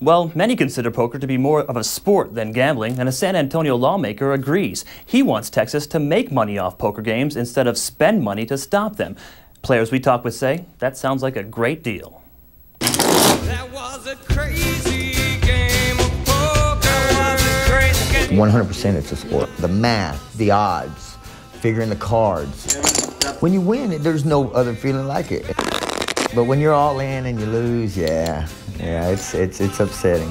Well, many consider poker to be more of a sport than gambling, and a San Antonio lawmaker agrees. He wants Texas to make money off poker games instead of spend money to stop them. Players we talk with say that sounds like a great deal. That was a crazy game of poker. That was a crazy game. 100% it's a sport. The math, the odds, figuring the cards. When you win, there's no other feeling like it. But when you're all in and you lose, yeah, it's upsetting.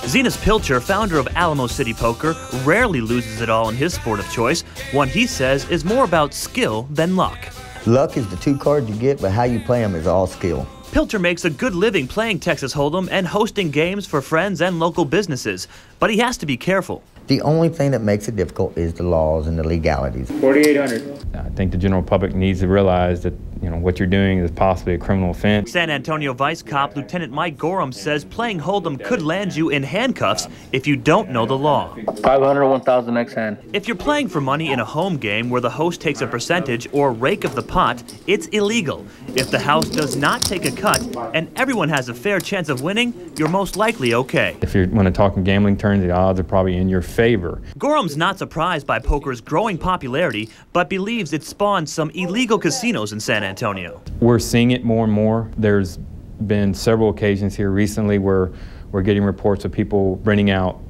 Zenas Pilcher, founder of Alamo City Poker, rarely loses it all in his sport of choice, one he says is more about skill than luck. Luck is the two cards you get, but how you play them is all skill. Pilcher makes a good living playing Texas Hold'em and hosting games for friends and local businesses, but he has to be careful. The only thing that makes it difficult is the laws and the legalities. 4,800. I think the general public needs to realize that what you're doing is possibly a criminal offense. San Antonio Vice Cop Lieutenant Mike Gorham says playing Hold'em could land you in handcuffs if you don't know the law. 500 or 1,000 next hand. If you're playing for money in a home game where the host takes a percentage or rake of the pot, it's illegal. If the house does not take a cut and everyone has a fair chance of winning, you're most likely okay. If you want to talk in gambling terms, the odds are probably in your favor. Gorham's not surprised by poker's growing popularity, but believes it spawned some illegal casinos in San Antonio. We're seeing it more and more. There's been several occasions here recently where we're getting reports of people renting out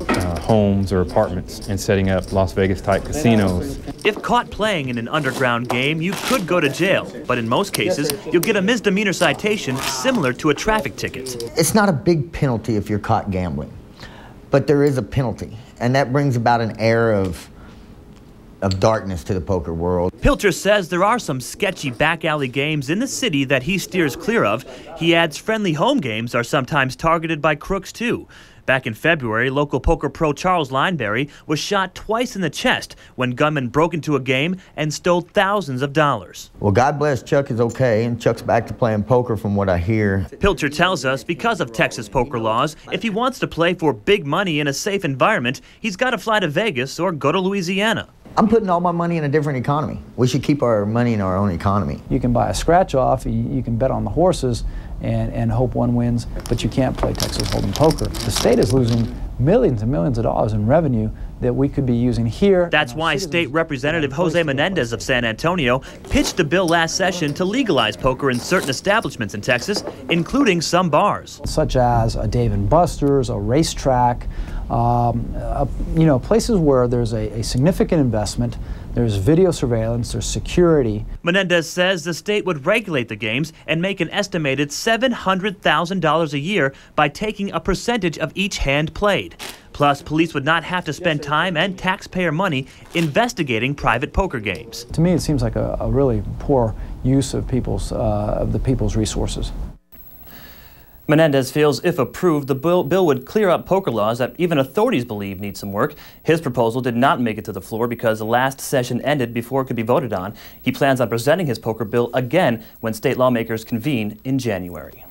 homes or apartments and setting up Las Vegas-type casinos. If caught playing in an underground game, you could go to jail, but in most cases, you'll get a misdemeanor citation similar to a traffic ticket. It's not a big penalty if you're caught gambling, but there is a penalty, and that brings about an air of darkness to the poker world. Pilcher says there are some sketchy back alley games in the city that he steers clear of. He adds friendly home games are sometimes targeted by crooks too. Back in February, local poker pro Charles Lineberry was shot twice in the chest when gunmen broke into a game and stole thousands of dollars. Well, God bless Chuck is okay, and Chuck's back to playing poker from what I hear. Pilcher tells us because of Texas poker laws, if he wants to play for big money in a safe environment, he's got to fly to Vegas or go to Louisiana. I'm putting all my money in a different economy. We should keep our money in our own economy. You can buy a scratch-off, you can bet on the horses and hope one wins, but you can't play Texas Hold'em poker. The state is losing millions and millions of dollars in revenue that we could be using here. That's why State Representative Jose Menendez of San Antonio pitched a bill last session to legalize poker in certain establishments in Texas, including some bars. Such as a Dave & Buster's, a racetrack, places where there's a significant investment, there's video surveillance, there's security. Menendez says the state would regulate the games and make an estimated $700,000 a year by taking a percentage of each hand played. Plus, police would not have to spend time and taxpayer money investigating private poker games. To me, it seems like a really poor use of the people's resources. Menendez feels if approved, the bill would clear up poker laws that even authorities believe need some work. His proposal did not make it to the floor because the last session ended before it could be voted on. He plans on presenting his poker bill again when state lawmakers convene in January.